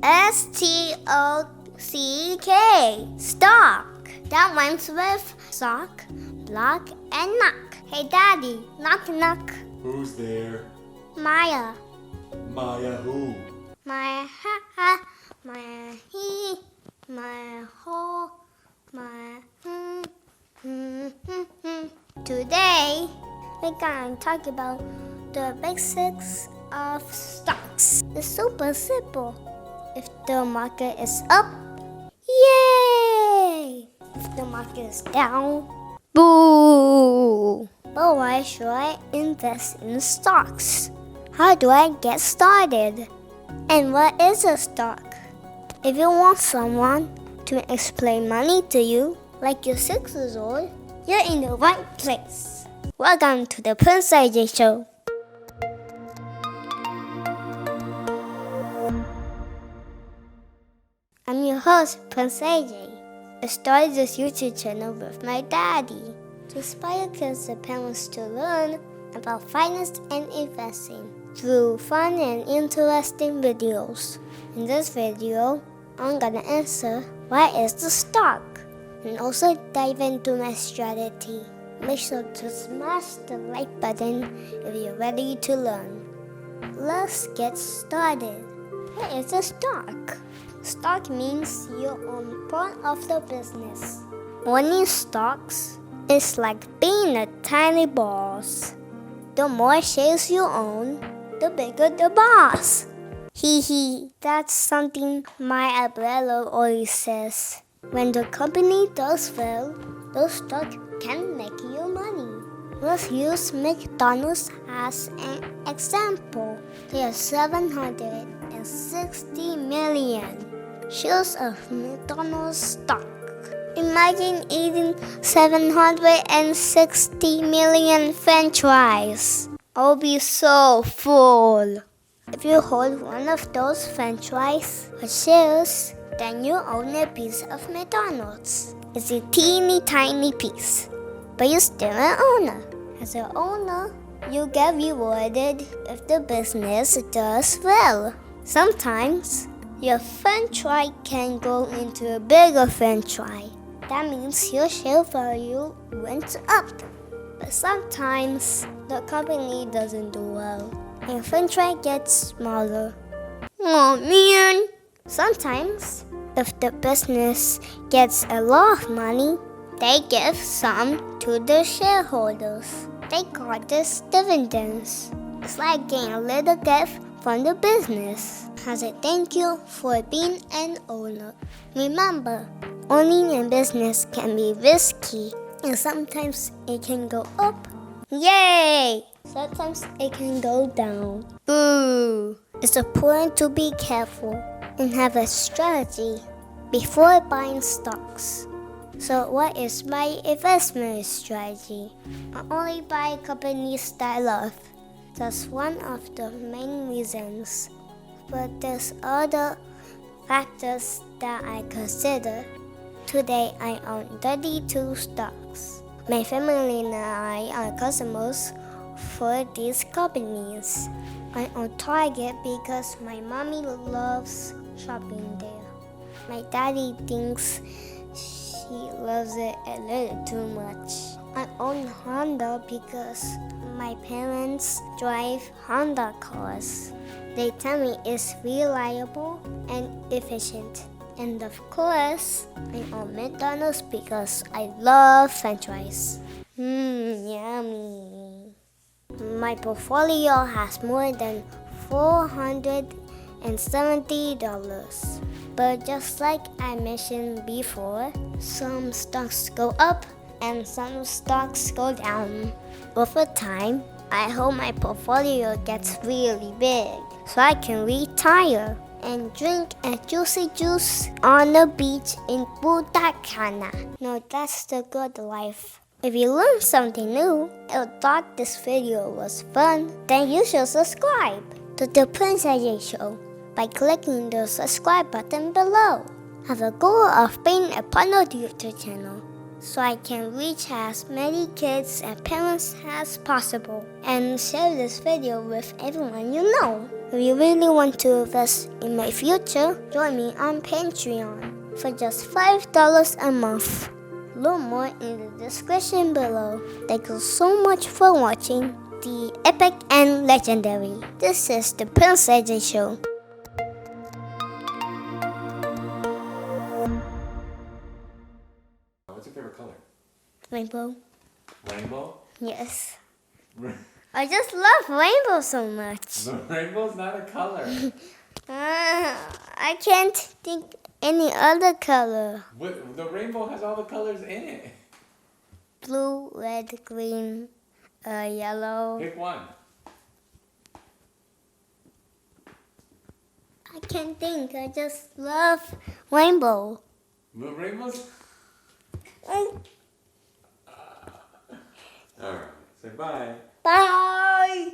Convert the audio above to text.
S-T-O-C-K. Stock. That rhymes with sock, block, and knock. Hey, Daddy, knock, knock. Who's there? Maya. Maya who? My ha, my he, my ho, my Today, we're going to talk about the basics of stocks. It's super simple. If the market is up, yay! If the market is down, boo! But why should I invest in stocks? How do I get started? And what is a stock? If you want someone to explain money to you, like you're 6 years old, you're in the right place. Welcome to the Prince AJ Show. I'm your host, Prince AJ. I started this YouTube channel with my daddy to inspire kids and parents to learn about finance and investing through fun and interesting videos. In this video, I'm gonna answer what is the stock and also dive into my strategy. Make sure to smash the like button if you're ready to learn. Let's get started. What is a stock? Stock means you own part of the business. Owning stocks is like being a tiny boss. The more shares you own, the bigger the boss. Hee, that's something my abuelo always says. When the company does well, the stock can make you money. Let's use McDonald's as an example. There are 760 million shares of McDonald's stock. Imagine eating 760 million French fries. I'll be so full. If you hold one of those French fries or shares, then you own a piece of McDonald's. It's a teeny tiny piece, but you're still an owner. As an owner, you get rewarded if the business does well. Sometimes, your French fry can go into a bigger French fry. That means your share value went up. But sometimes, the company doesn't do well, and French fry gets smaller. Oh man! Sometimes, if the business gets a lot of money, they give some to the shareholders. They call this dividends. It's like getting a little gift from the business as a thank you for being an owner. Remember, owning a business can be risky, and sometimes it can go up. Yay! Sometimes it can go down. Boo! It's important to be careful and have a strategy before buying stocks. So what is my investment strategy? I only buy companies that I love. That's one of the main reasons. But there's other factors that I consider. Today I own 32 stocks. My family and I are customers for these companies. I own Target because my mommy loves shopping there. My daddy thinks she loves it a little too much. I own Honda because my parents drive Honda cars. They tell me it's reliable and efficient. And of course, I own McDonald's because I love French fries. Yummy. My portfolio has more than $470. But just like I mentioned before, some stocks go up and some stocks go down. Over time, I hope my portfolio gets really big so I can retire and drink a juicy juice on the beach in Budakana. No, that's the good life. If you learned something new or thought this video was fun, then you should subscribe to the Prince AJ Show by clicking the subscribe button below. I have a goal of being a partner YouTube channel so I can reach as many kids and parents as possible and share this video with everyone you know. If you really want to invest in my future, join me on Patreon for just $5 a month. Learn more in the description below. Thank you so much for watching the epic and legendary. This is the Prince AJ Show. What's your favorite color? Rainbow? Rainbow? Yes. I just love rainbow so much. The rainbow's not a color. I can't think any other color. What, the rainbow has all the colors in it. Blue, red, green, yellow. Pick one. I can't think. I just love rainbow. The rainbows? Mm. Alright, say bye. Bye.